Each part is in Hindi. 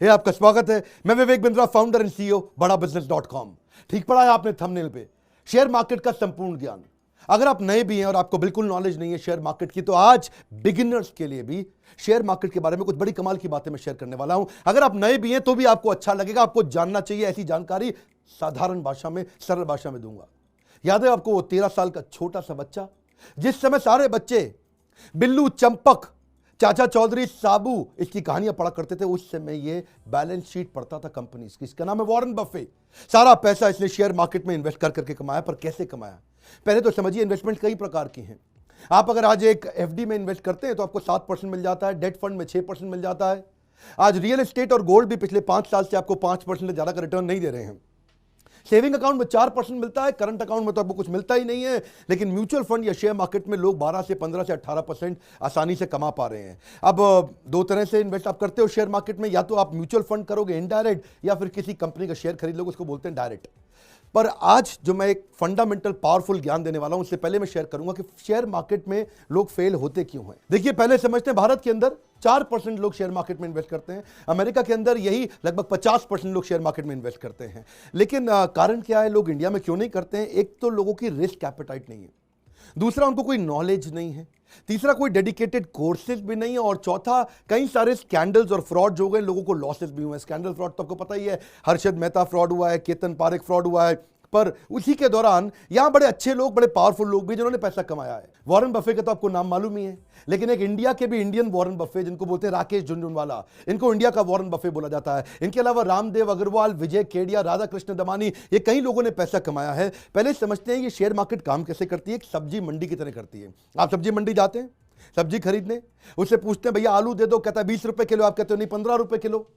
आपका स्वागत है। मैं Vivek Bindra, founder and CEO बड़ा बिजनेस.com। ठीक पढ़ा है आपने थंबनेल पे, शेयर मार्केट का संपूर्ण ज्ञान। अगर आप नए भी हैं और आपको बिल्कुल नॉलेज नहीं है शेयर मार्केट की, तो आज बिगिनर्स के लिए भी शेयर मार्केट के बारे में कुछ बड़ी कमाल की बातें मैं शेयर करने वाला हूं। अगर आप नए भी हैं तो भी आपको अच्छा लगेगा, आपको जानना चाहिए। ऐसी जानकारी साधारण भाषा में, सरल भाषा में दूंगा। याद है आपको वो 13 साल का छोटा सा बच्चा, जिस समय सारे बच्चे बिल्लू, चंपक, चाचा चौधरी, साबू इसकी कहानियां पढ़ा करते थे, उस समय ये बैलेंस शीट पढ़ता था कंपनीज की। इसका नाम है वॉरेन बफे। सारा पैसा इसने शेयर मार्केट में इन्वेस्ट कर करके कमाया। पर कैसे कमाया, पहले तो समझिए। इन्वेस्टमेंट कई प्रकार की हैं। आप अगर आज एक एफडी में इन्वेस्ट करते हैं तो आपको 7% मिल जाता है, डेट फंड में 6% मिल जाता है। आज रियल एस्टेट और गोल्ड भी पिछले 5 साल से आपको 5% से ज्यादा का रिटर्न नहीं दे रहे हैं। सेविंग अकाउंट में 4% मिलता है, करंट अकाउंट में तो आपको कुछ मिलता ही नहीं है। लेकिन म्यूचुअल फंड या शेयर मार्केट में लोग 12 से 15 से 18% आसानी से कमा पा रहे हैं। अब दो तरह से इन्वेस्ट आप करते हो शेयर मार्केट में, या तो आप म्यूचुअल फंड करोगे इनडायरेक्ट, या फिर किसी कंपनी का शेयर खरीद लोगे, उसको बोलते हैं डायरेक्ट। पर आज जो मैं एक फंडामेंटल पावरफुल ज्ञान देने वाला हूं, उससे पहले मैं शेयर करूंगा कि शेयर मार्केट में लोग फेल होते क्यों हैं। देखिए, पहले समझते हैं भारत के अंदर 4% लोग शेयर मार्केट में इन्वेस्ट करते हैं। अमेरिका के अंदर यही लगभग 50% लोग शेयर मार्केट में इन्वेस्ट करते हैं। लेकिन कारण क्या है, लोग इंडिया में क्यों नहीं करते हैं? एक तो लोगों की रिस्क एपेटाइट नहीं है, दूसरा उनको कोई नॉलेज नहीं है, तीसरा कोई डेडिकेटेड कोर्सेज भी नहीं है, और चौथा कई सारे स्कैंडल्स और फ्रॉड हो गए, लोगों को लॉसेस भी हुए हैं। स्कैंडल फ्रॉड तो आपको पता ही है, हर्षद मेहता फ्रॉड हुआ है, केतन पारेख फ्रॉड हुआ है। पर उसी के दौरान यहां बड़े अच्छे लोग, बड़े पावरफुल लोग भी जिन्होंने पैसा कमाया है। वॉरेन बफे का तो आपको नाम मालूम ही है, लेकिन एक इंडिया के भी इंडियन वॉरेन बफे, जिनको बोलते हैं राकेश झुनझुनवाला, इनको इंडिया का वॉरेन बफे बोला जाता है। इनके अलावा रामदेव अग्रवाल, विजय केडिया, राधा कृष्ण दमानी, ये कई लोगों ने पैसा कमाया है। पहले समझते हैं ये शेयर मार्केट काम कैसे करती है। एक सब्जी मंडी की तरह करती है। आप सब्जी मंडी जाते हैं सब्जी खरीदने, उससे पूछते हैं भैया आलू दे दो, कहता है 20 रुपए किलो। आप कहते हो नहीं 15 रुपए किलो।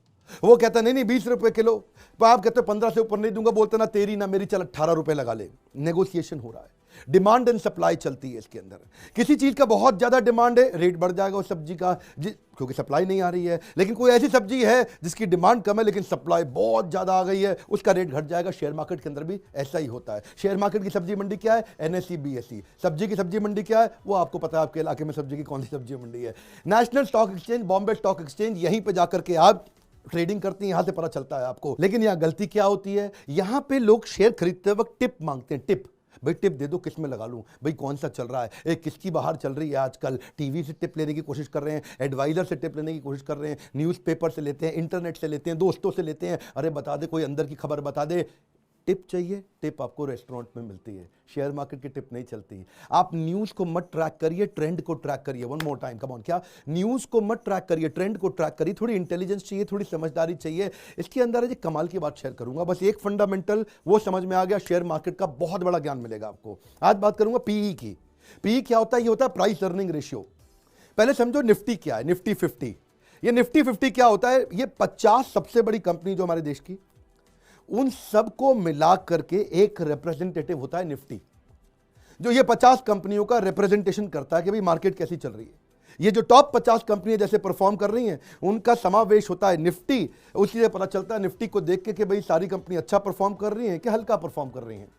वो कहता है नहीं 20 रुपए किलो। तो आप कहते हो 15 से ऊपर नहीं दूंगा। बोलते ना तेरी ना मेरी, चल 18 रुपए लगा ले। नेगोशिएशन हो रहा है, डिमांड एंड सप्लाई चलती है इसके अंदर। किसी चीज का बहुत ज्यादा डिमांड है, रेट बढ़ जाएगा उस सब्जी का, क्योंकि सप्लाई नहीं आ रही है। लेकिन कोई ऐसी सब्जी है जिसकी डिमांड कम है लेकिन सप्लाई बहुत ज्यादा आ गई है, उसका रेट घट जाएगा। शेयर मार्केट के अंदर भी ऐसा ही होता है। शेयर मार्केट की सब्जी मंडी क्या है? NSE BSE. सब्जी की सब्जी मंडी क्या है? वो आपको पता है आपके इलाके में सब्जी की कौन सी सब्जी मंडी है। National stock exchange, Bombay stock exchange, यहीं पर जाकर के आप ट्रेडिंग करती हैं, यहां से पता चलता है आपको। लेकिन यहां गलती क्या होती है, यहां पे लोग शेयर खरीदते वक्त टिप मांगते हैं। टिप, भाई टिप दे दो, किस में लगा लूं, भाई कौन सा चल रहा है, एक किसकी बाहर चल रही है आजकल। टीवी से टिप लेने की कोशिश कर रहे हैं, एडवाइजर से टिप लेने की कोशिश कर रहे हैं, न्यूज़पेपर से लेते हैं, इंटरनेट से लेते हैं, दोस्तों से लेते हैं। अरे बता दे, कोई अंदर की खबर बता दे। टिप चाहिए, टिप आपको रेस्टोरेंट में मिलती है। शेयर मार्केट की टिप नहीं चलती। आप न्यूज़ को मत ट्रैक करिए, ट्रेंड को ट्रैक करिए। One more time, come on. क्या? न्यूज़ को मत ट्रैक करिए, ट्रेंड को ट्रैक करिए। थोड़ी इंटेलिजेंस चाहिए, थोड़ी समझदारी चाहिए। इसके अंदर है जी कमाल की बात शेयर करूंगा। बस एक फंडामेंटल वो समझ में आ गया, शेयर मार्केट का बहुत बड़ा ज्ञान मिलेगा आपको। आज बात करूंगा पीई की। पीई क्या होता है? ये होता है प्राइस अर्निंग रेशियो। पहले समझो निफ्टी क्या है, निफ्टी 50। ये निफ्टी 50 क्या होता है? ये 50 सबसे बड़ी कंपनी जो हमारे देश की, उन सबको मिला करके एक रिप्रेजेंटेटिव होता है निफ्टी, जो ये 50 कंपनियों का रिप्रेजेंटेशन करता है कि भाई मार्केट कैसी चल रही है। ये जो टॉप 50 कंपनियां जैसे परफॉर्म कर रही हैं, उनका समावेश होता है निफ्टी। उसी से पता चलता है निफ्टी को देख के कि भाई सारी कंपनी अच्छा परफॉर्म कर रही हैं कि हल्का परफॉर्म कर रही हैं।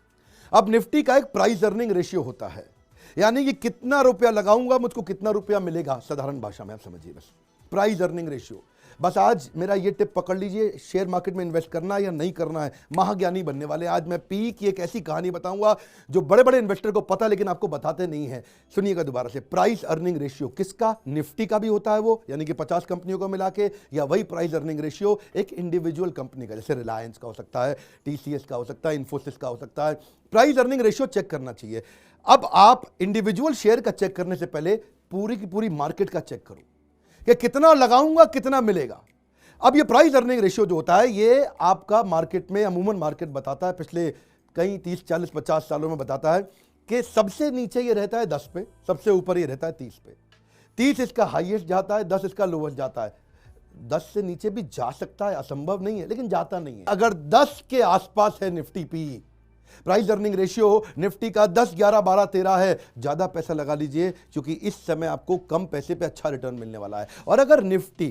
अब निफ्टी का एक प्राइस अर्निंग रेशियो होता है, यानी कि कितना रुपया लगाऊंगा मुझको कितना रुपया मिलेगा। साधारण भाषा में आप समझिए, बस प्राइस अर्निंग रेशियो। बस आज मेरा ये टिप पकड़ लीजिए, शेयर मार्केट में इन्वेस्ट करना है या नहीं करना है, महाज्ञानी बनने वाले। आज मैं पी की एक ऐसी कहानी बताऊंगा जो बड़े बड़े इन्वेस्टर को पता, लेकिन आपको बताते नहीं है। सुनिएगा दोबारा से। प्राइस अर्निंग रेशियो किसका? निफ्टी का भी होता है वो, यानी कि 50 कंपनियों को मिला के, या वही प्राइस अर्निंग रेशियो एक इंडिविजुअल कंपनी का, जैसे रिलायंस का हो सकता है, टीसीएस का हो सकता है, इन्फोसिस का हो सकता है। प्राइस अर्निंग रेशियो चेक करना चाहिए। अब आप इंडिविजुअल शेयर का चेक करने से पहले पूरी की पूरी मार्केट का चेक करो कि कितना लगाऊंगा कितना मिलेगा। अब ये प्राइस अर्निंग रेशियो जो होता है, ये आपका मार्केट में अमूमन मार्केट बताता है, पिछले कई 30 40 50 सालों में बताता है कि सबसे नीचे ये रहता है 10 पे, सबसे ऊपर ये रहता है 30 पे। 30 इसका हाईएस्ट जाता है, 10 इसका लोवेस्ट जाता है। 10 से नीचे भी जा सकता है, असंभव नहीं है, लेकिन जाता नहीं है। अगर 10 के आसपास है Nifty P, price earning ratio Nifty का 10, 11, 12, 13 है, ज्यादा पैसा लगा लीजिए, क्योंकि इस समय आपको कम पैसे पे अच्छा रिटर्न मिलने वाला है। और अगर निफ्टी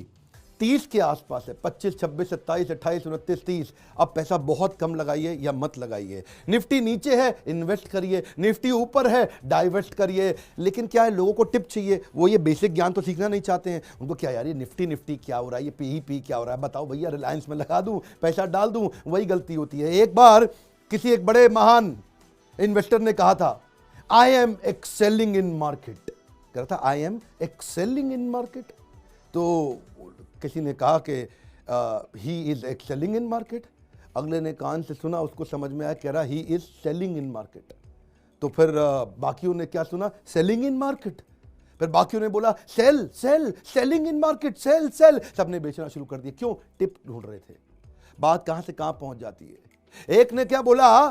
30 के आसपास है, 25, 26, 27, 28, 29, 30। अब पैसा बहुत कम लगाइए या मत लगाइए। निफ्टी नीचे है, इन्वेस्ट करिए। निफ्टी ऊपर है, डाइवेस्ट करिए। लेकिन क्या है, लोगों को टिप चाहिए, वो ये बेसिक ज्ञान तो सीखना नहीं चाहते हैं। उनको क्या यार, ये निफ्टी क्या हो रहा है, ये पी क्या हो रहा है, बताओ भैया, रिलायंस में लगा दूं, पैसा डाल दूं। वही गलती होती है। एक बार किसी एक बड़े महान इन्वेस्टर ने कहा था, I am excelling in market. कह रहा था I am excelling in market. तो किसी ने कहा कि he is excelling in market. अगले ने कान से सुना, उसको समझ में आया, कह रहा he is selling in market. तो फिर बाकियों ने क्या सुना, सेलिंग इन मार्केट। फिर बाकियों ने बोला sale sale, selling in market, sale sale. सबने बेचना शुरू कर दिया। क्यों? टिप ढूंढ रहे थे। बात कहां से कहां पहुंच जाती है। एक ने क्या बोला,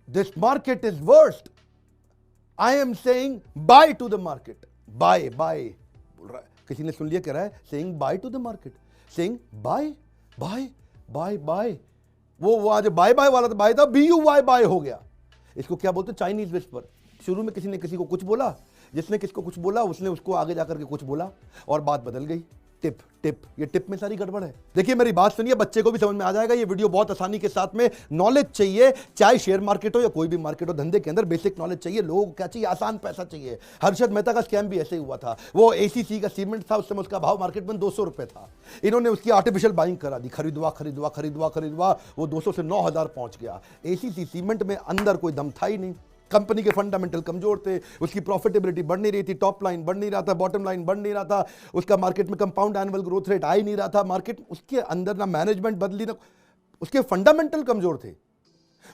this market is worst, I am saying bye to the market. Bye bye बोल रहा है। किसी ने सुन लिया, कह रहा है saying bye to the market, saying bye bye bye bye. वो आज बाय बाय वाला तो बाय था, BUY बाय हो गया। इसको क्या बोलते हैं, चाइनीज विस्पर। शुरू में किसी ने किसी को कुछ बोला, जिसने किसको कुछ बोला उसने उसको आगे जाकर के कुछ बोला और बात बदल गई। टिप टिप, ये टिप में सारी गड़बड़ है। देखिए मेरी बात सुनिए, बच्चे को भी समझ में आ जाएगा। ये वीडियो बहुत आसानी के साथ में, नॉलेज चाहिए, चाहे शेयर मार्केट हो या कोई भी मार्केट हो, धंधे के अंदर बेसिक नॉलेज चाहिए। लोगों को क्या चाहिए, आसान पैसा चाहिए। हर्षद मेहता का स्कैम भी ऐसे ही हुआ था। वो ACC का सीमेंट था, उस समय उसका भाव मार्केट में 200 रुपए था। इन्होंने उसकी आर्टिफिशियल बाइंग करा दी, खरीदवा खरीदवा खरीदवा खरीदवा, वो 200 से 9000 पहुंच गया। ACC सीमेंट में अंदर कोई दम था ही नहीं। कंपनी के फंडामेंटल कमजोर थे, उसकी प्रॉफिटेबिलिटी बढ़ नहीं रही थी, टॉप लाइन बढ़ नहीं रहा था, बॉटम लाइन बढ़ नहीं रहा था, उसका मार्केट में कंपाउंड एनुअल ग्रोथ रेट आ ही नहीं रहा था। मार्केट उसके अंदर ना मैनेजमेंट बदली, ना उसके फंडामेंटल कमजोर थे।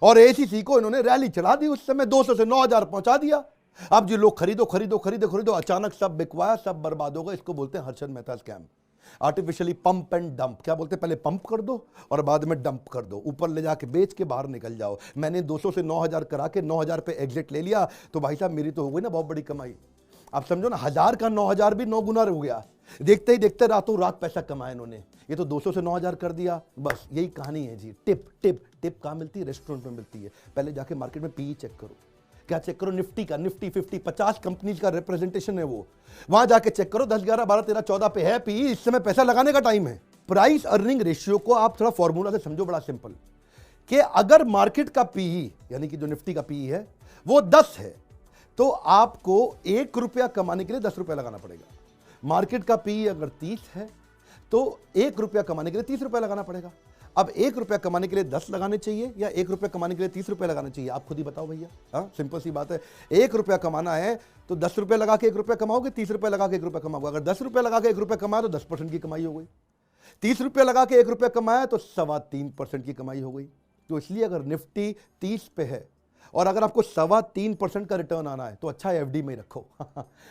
और ACC को इन्होंने रैली चला दी, उस समय 200 से 9000 पहुंचा दिया। अब जो लोग खरीदो खरीदो खरीदो खरीदो, अचानक सब बिकवाया, सब बर्बाद होगा। इसको बोलते हैं Harshad Mehta scam. Artificially pump and dump. क्या बोलते हैं, पहले पंप कर दो और बाद में डंप कर दो, ऊपर ले जाके बेच के बाहर निकल जाओ। मैंने 200 से 9000 करा के 9000 पे एग्जिट ले लिया, तो भाई साहब मेरी तो हो गई ना बहुत बड़ी कमाई। आप समझो ना, 1000 का 9000 भी 9 गुना हो गया। देखते ही देखते रातों रात पैसा कमाया इन्होंने। ये तो 200 से 9000 कर दिया, बस यही कहानी है जी। टिप टिप टिप कहाँ मिलती है, रेस्टोरेंट में मिलती है। पहले जाके मार्केट में PE चेक करो। क्या चेक करो, निफ्टी का, निफ्टी 50, 50 कंपनीज का रिप्रेजेंटेशन है वो। वहां जाके चेक करो, 10, 11, 12, 13, 14 पे है PE। इस समय पैसा लगाने का टाइम है। प्राइस अर्निंग रेशियो को आप थोड़ा फॉर्मूला से समझो, बड़ा सिंपल, कि अगर मार्केट का PE यानी कि जो निफ्टी का PE है वो 10 है, तो आपको 1 रुपया कमाने के लिए 10 रुपया लगाना पड़ेगा। मार्केट का PE अगर 30 है तो 1 रुपया कमाने के लिए 30 रुपया लगाना पड़ेगा। अब 1 रुपया कमाने के लिए 10 लगाने चाहिए या 1 रुपया कमाने के लिए 30 रुपया लगाने चाहिए, आप खुद ही बताओ भैया। हाँ, सिंपल सी बात है। 1 रुपया कमाना है तो 10 रुपया लगा के 1 रुपया कमाओगे, 30 रुपया लगा के 1 रुपया कमाओगे। अगर 10 रुपया लगा के 1 रुपया कमाया तो 10% की कमाई हो गई। 30 रुपया लगा के 1 रुपया कमाया तो 3.25% की कमाई हो गई। तो इसलिए अगर निफ्टी 30 पे है और अगर आपको 3.25% का रिटर्न आना है तो अच्छा है FD में रखो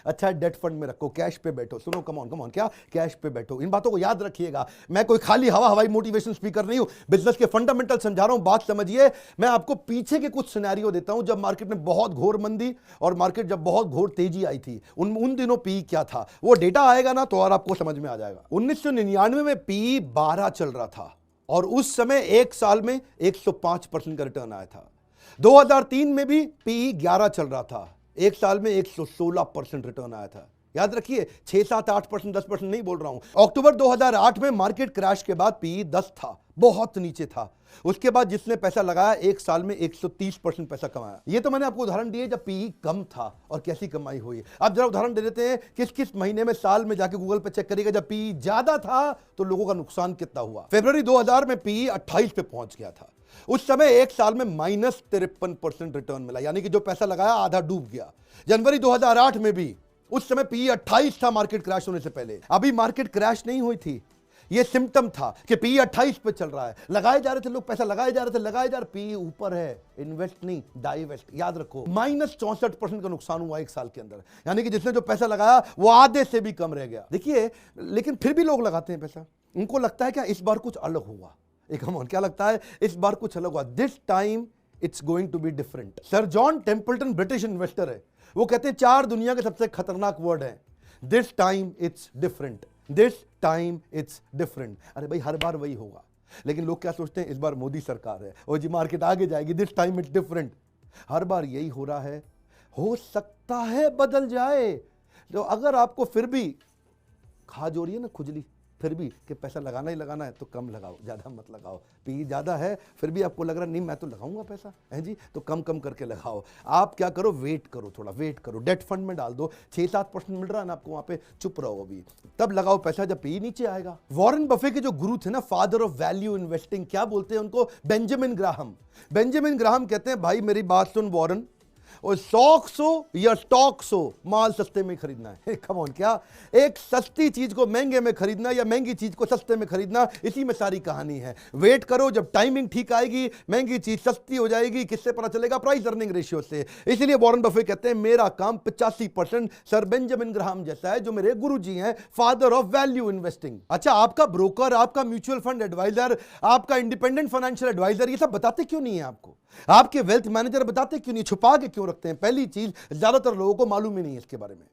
अच्छा है डेट फंड में रखो, कैश पे बैठो। सुनो, कम ऑन, क्या कैश पे बैठो। इन बातों को याद रखिएगा। मैं कोई खाली हवाई मोटिवेशन स्पीकर नहीं हूं, बिजनेस के फंडामेंटल समझा रहा हूं। बात समझिए। मैं आपको पीछे के कुछ सिनेरियो देता हूं, जब मार्केट में बहुत घोर मंदी और मार्केट जब बहुत घोर तेजी आई थी, उन दिनों PE क्या था। वो डेटा आएगा ना तो और आपको समझ में आ जाएगा। 1999 में PE 12 चल रहा था और उस समय एक साल में 105% का रिटर्न आया था। 2003 में भी PE 11 चल रहा था, एक साल में 116% रिटर्न आया था। याद रखिए, 6, 7, 8%, 10% नहीं बोल रहा हूं। अक्टूबर 2008 में मार्केट क्रैश के बाद PE 10 था, बहुत नीचे था। उसके बाद जिसने पैसा लगाया एक साल में 130% पैसा कमाया। ये तो मैंने आपको उदाहरण दिए जब PE कम था और कैसी कमाई हुई। अब जरा उदाहरण दे देते हैं, किस किस महीने में, साल में जाके गूगल पे चेक करिएगा जब PE ज्यादा था तो लोगों का नुकसान कितना हुआ। फरवरी 2000 में PE 28 पे पहुंच गया था। उस समय एक साल में -53% रिटर्न मिला, यानी कि जो पैसा लगाया आधा डूब गया। जनवरी 2008 में भी उस समय PE 28 था मार्केट क्रैश होने से पहले। अभी मार्केट क्रैश नहीं हुई थी, ये सिम्टम था कि PE 28 पे चल रहा है। लगाए जा रहे थे लोग, पैसा लगाए जा रहे थे, PE ऊपर है। इन्वेस्ट नहीं, डाइवेस्ट। याद रखो, -64% का नुकसान हुआ एक साल के अंदर, यानी कि जिसने जो पैसा लगाया वो आधे से भी कम रह गया। देखिए, लेकिन फिर भी लोग लगाते हैं पैसा। उनको लगता है क्या इस बार कुछ अलग हुआ। क्या लगता है इस बार कुछ अलग हुआ, this time it's going to be different. Sir John Templeton British investor है, वो कहते हैं 4 दुनिया के सबसे खतरनाक वर्ड है, this time it's different, this time it's different. अरे भाई, हर बार वही होगा, लेकिन लोग क्या सोचते हैं इस बार मोदी सरकार है और जी मार्केट आगे जाएगी, दिस टाइम इट्स डिफरेंट। हर बार यही हो रहा है, हो सकता है बदल जाए। तो अगर आपको फिर भी खा जो रही है ना खुजली, फिर भी कि पैसा लगाना ही लगाना है तो कम लगाओ, ज़्यादा मत लगाओ। पी ज़्यादा है फिर भी आपको लग रहा नहीं मैं तो लगाऊंगा पैसा है जी, तो कम कम करके लगाओ। आप क्या करो, वेट करो, थोड़ा वेट करो, डेट फंड में डाल दो, 6-7% मिल रहा है ना आपको, वहाँ पे चुप रहो अभी, तब लगाओ पैसा जब पी नीचे आएगा। वॉरेन बफे के जो गुरु थे ना, फादर ऑफ वैल्यू इन्वेस्टिंग, क्या बोलते हैं उनको, बेंजामिन ग्राहम। बेंजामिन ग्राहम कहते हैं भाई मेरी बात सुन वॉरेन, और स्टॉक्स हो या स्टॉक्स हो, माल सस्ते में खरीदना है। कम ऑन, क्या एक सस्ती चीज को महंगे में खरीदना या महंगी चीज को सस्ते में खरीदना, इसी में सारी कहानी है। वेट करो, जब टाइमिंग ठीक आएगी महंगी चीज सस्ती हो जाएगी। किससे पता चलेगा? प्राइस अर्निंग रेशियो से। इसलिए वॉरेन बफे कहते हैं मेरा काम 85% सर बेंजामिन ग्राहम जैसा है, जो मेरे गुरुजी हैं, फादर ऑफ वैल्यू इन्वेस्टिंग। अच्छा, आपका ब्रोकर, आपका म्यूचुअल फंड एडवाइजर, आपका इंडिपेंडेंट फाइनेंशियल एडवाइजर ये सब बताते क्यों नहीं है आपको? आपके वेल्थ मैनेजर बताते क्यों नहीं? छुपा के क्यों रखते हैं? पहली चीज, ज्यादातर लोगों को मालूम ही नहीं है इसके बारे में।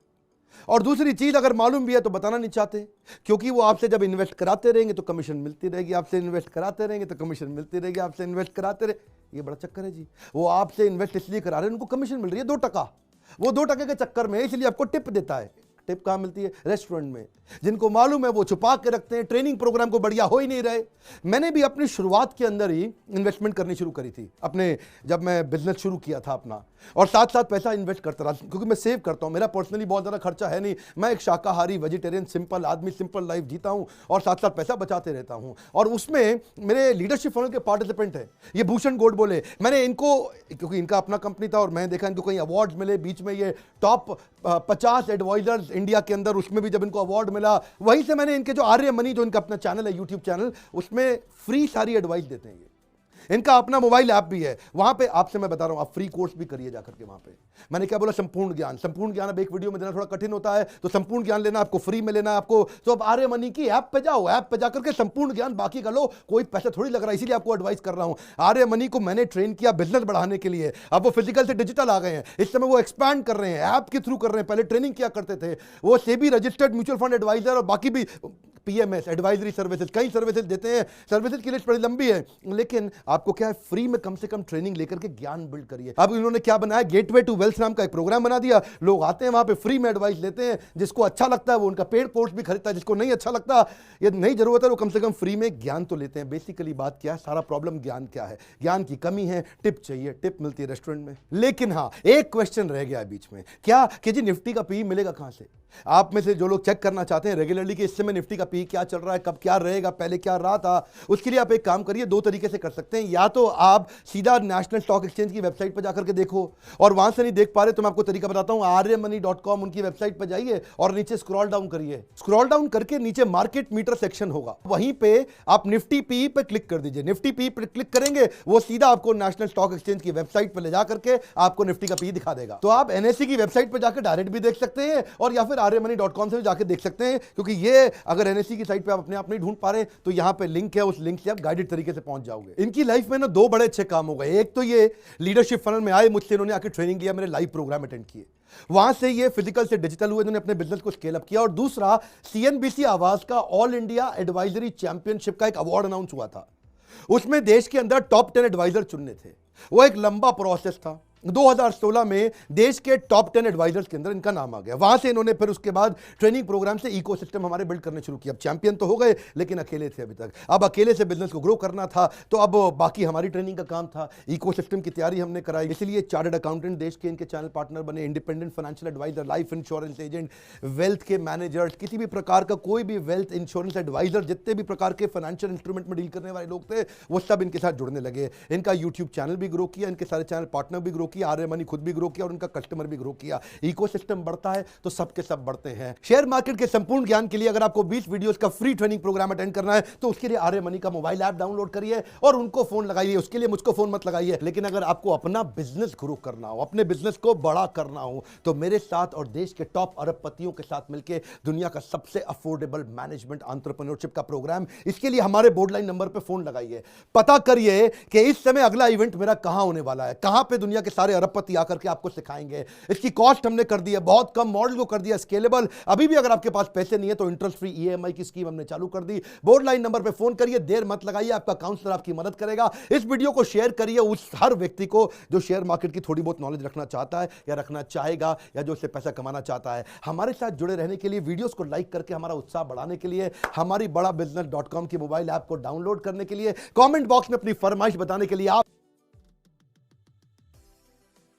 और दूसरी चीज, अगर मालूम भी है तो बताना नहीं चाहते, क्योंकि वो आपसे जब इन्वेस्ट कराते रहेंगे तो कमीशन मिलती रहेगी, आपसे इन्वेस्ट कराते रहेंगे तो कमीशन मिलती रहेगी, आपसे इन्वेस्ट कराते रहे। ये बड़ा चक्कर है जी। वो आपसे इन्वेस्ट इसलिए करा रहे हैं, उनको कमीशन मिल रही है 2%। वो 2% के चक्कर में इसलिए आपको टिप देता है। टिप कहाँ मिलती है? रेस्टोरेंट में। जिनको मालूम है वो छुपा के रखते हैं, ट्रेनिंग प्रोग्राम को बढ़िया हो ही नहीं रहे। मैंने भी अपनी शुरुआत के अंदर ही इन्वेस्टमेंट करनी शुरू करी थी अपने, जब मैं बिजनेस शुरू किया था अपना, और साथ साथ पैसा इन्वेस्ट करता रहा, क्योंकि मैं सेव करता हूं। मेरा पर्सनली बहुत ज़्यादा खर्चा है नहीं, मैं एक शाकाहारी वेजिटेरियन सिंपल आदमी, सिंपल लाइफ जीता हूं और साथ साथ पैसा बचाते रहता हूं। और उसमें मेरे लीडरशिप फनल के पार्टिसिपेंट हैं ये भूषण गोड बोले, मैंने इनको, क्योंकि इनका अपना कंपनी था और मैं देखा इनको कहीं अवार्ड्स मिले, बीच में ये टॉप 50 एडवाइजर्स इंडिया के अंदर, उसमें भी जब इनको अवार्ड मिला, वहीं से मैंने इनके जो आर्य मनी, जो इनका अपना चैनल है, यूट्यूब चैनल, उसमें फ्री सारी एडवाइस देते हैं ये। इनका अपना मोबाइल ऐप भी है, वहां पे आपसे मैं बता रहा हूं, आप फ्री कोर्स भी करिए जाकर के वहां पे। मैंने क्या बोला? संपूर्ण ज्ञान। संपूर्ण ज्ञान अब एक वीडियो में देना थोड़ा कठिन होता है, तो संपूर्ण ज्ञान लेना आपको फ्री में लेना है आपको, तो अब आर्य मनी की ऐप पे जाओ, ऐप पे जाकर के संपूर्ण ज्ञान बाकी का लो, कोई पैसा थोड़ी लग रहा है, इसीलिए आपको एडवाइस कर रहा हूं। आर्य मनी को मैंने ट्रेन किया बिजनेस बढ़ाने के लिए, अब वो फिजिकल से डिजिटल आ गए हैं, इस समय वो एक्सपैंड कर रहे हैं, ऐप के थ्रू कर रहे हैं, पहले ट्रेनिंग किया करते थे। वो SEBI registered mutual fund adviser और बाकी भी पीएमएस एडवाइजरी सर्विसेज, कई सर्विसेज देते हैं। सर्विसेज की लिस्ट बड़ी लंबी है, लेकिन आपको क्या है, फ्री में कम से कम ट्रेनिंग लेकर के ज्ञान बिल्ड करिए। अब इन्होंने क्या बनाया, गेटवे टू वेल्थ नाम का एक प्रोग्राम बना दिया। लोग आते हैं वहां पे, फ्री में एडवाइस लेते हैं, जिसको अच्छा लगता है वो उनका पेड कोर्स भी खरीदता है, जिसको नहीं अच्छा लगता, ये नहीं जरूरत है, वो कम से कम फ्री में ज्ञान तो लेते हैं। बेसिकली बात क्या है, सारा प्रॉब्लम ज्ञान क्या है, ज्ञान की कमी है, टिप चाहिए, टिप मिलती है रेस्टोरेंट में। लेकिन हाँ, एक क्वेश्चन रह गया बीच में, क्या कि जी निफ्टी का पी मिलेगा कहां से? आप में से जो लोग चेक करना चाहते हैं रेगुलरली कि इस समय निफ्टी का पी क्या चल रहा है, कब क्या रहेगा, पहले क्या रहा था, उसके लिए आप एक काम करिए, 2 तरीके से कर सकते हैं। या तो आप सीधा नेशनल स्टॉक एक्सचेंज की वेबसाइट पर जाकर के देखो, और वहां से नहीं देख पा रहे तो मैं आपको तरीका बताता हूं, arymoney.com उनकी वेबसाइट पर जाइए और नीचे स्क्रॉल डाउन करिए। स्क्रॉल डाउन करके नीचे मार्केट मीटर सेक्शन होगा, वहीं पे आप निफ्टी पी पे क्लिक कर दीजिए। निफ्टी पी पे क्लिक करेंगे, वो सीधा आपको नेशनल स्टॉक एक्सचेंज की वेबसाइट पर ले जाकर के आपको निफ्टी का पी दिखा देगा। तो आप एनएसई की वेबसाइट पर जाकर डायरेक्ट भी देख सकते हैं, और या फिर arymoney.com से जाके देख सकते हैं, क्योंकि ये अगर एनएसई की साइट पे आप अपने आप नहीं ढूंढ पा रहे तो यहां पे लिंक है, उस लिंक से आप गाइडेड तरीके से पहुंच जाओगे। इनकी लाइफ में ना 2 बड़े अच्छे काम हो गए। एक तो ये लीडरशिप फनल में आए मुझसे, इन्होंने आके ट्रेनिंग लिया, मेरे लाइव प्रोग्राम अटेंड किए, वहां से ये फिजिकल से डिजिटल हुए, इन्होंने अपने बिजनेस को स्केल अप किया। और दूसरा, सीएनबीसी आवाज का ऑल इंडिया एडवाइजरी चैंपियनशिप का एक अवार्ड अनाउंस हुआ था, उसमें देश के अंदर टॉप 10 एडवाइजर चुनने थे। वो एक लंबा प्रोसेस था। 2016 में देश के टॉप 10 एडवाइजर्स के अंदर इनका नाम आ गया। वहां से इन्होंने फिर उसके बाद ट्रेनिंग प्रोग्राम से इकोसिस्टम हमारे बिल्ड करने शुरू किया। अब चैंपियन तो हो गए, लेकिन अकेले थे अभी तक। अब अकेले से बिजनेस को ग्रो करना था, तो अब बाकी हमारी ट्रेनिंग का काम था, इकोसिस्टम की तैयारी हमने कराई। इसलिए चार्टर्ड अकाउंटेंट देश के इनके चैनल पार्टनर बने, independent financial adviser, life insurance agent, wealth के मैनेजर्स, किसी भी प्रकार का कोई भी वेल्थ इंश्योरेंस एडवाइजर, जितने भी प्रकार के फाइनेंशियल इंस्ट्रूमेंट में डील करने वाले लोग थे, वो सब इनके साथ जुड़ने लगे। इनका यूट्यूब चैनल भी ग्रो किया, इनके सारे चैनल पार्टनर भी ग्रो किया, आर्य मनी खुद भी ग्रो किया और उनका कस्टमर भी ग्रो किया। इकोसिस्टम बढ़ता है तो सबके सब बढ़ते हैं। शेयर मार्केट के संपूर्ण ज्ञान के लिए अगर आपको 20 वीडियोस का फ्री ट्रेनिंग प्रोग्राम अटेंड करना है तो उसके लिए आर्य मनी का मोबाइल ऐप डाउनलोड करिए और उनको फोन लगाइए। उसके लिए मुझको फोन मत लगाइए। लेकिन अगर आपको अपना बिजनेस ग्रो करना हो, अपने बिजनेस को बड़ा करना हो, तो मेरे साथ और देश के टॉप अरबपतियों के साथ मिलकर दुनिया का सबसे अफोर्डेबल मैनेजमेंट एंटरप्रेन्योरशिप का प्रोग्राम, इसके लिए हमारे बोर्ड लाइन नंबर पर फोन लगाइए। पता करिए कि इस समय अगला इवेंट मेरा कहां होने वाला है, कहां पे दुनिया के सारे अरबपति आकर के आपको सिखाएंगे। इसकी कॉस्ट हमने कर दी है बहुत कम, मॉडल को कर दिया स्केलेबल। अभी भी अगर आपके पास पैसे नहीं है तो इंटरेस्ट फ्री ईएमआई की स्कीम हमने चालू कर दी। बोर्ड लाइन नंबर पे फोन करिए, देर मत लगाइए, आपका काउंसलर आपकी मदद करेगा। इस वीडियो को शेयर करिए उस हर व्यक्ति को जो शेयर मार्केट की थोड़ी बहुत नॉलेज रखना चाहता है या रखना चाहेगा या जो उससे पैसा कमाना चाहता है। हमारे साथ जुड़े रहने के लिए, वीडियोस को लाइक करके हमारा उत्साह बढ़ाने के लिए, हमारी बड़ा बिजनेस.com की मोबाइल ऐप को डाउनलोड करने के लिए, कमेंट बॉक्स में अपनी फरमाइश बताने के लिए आप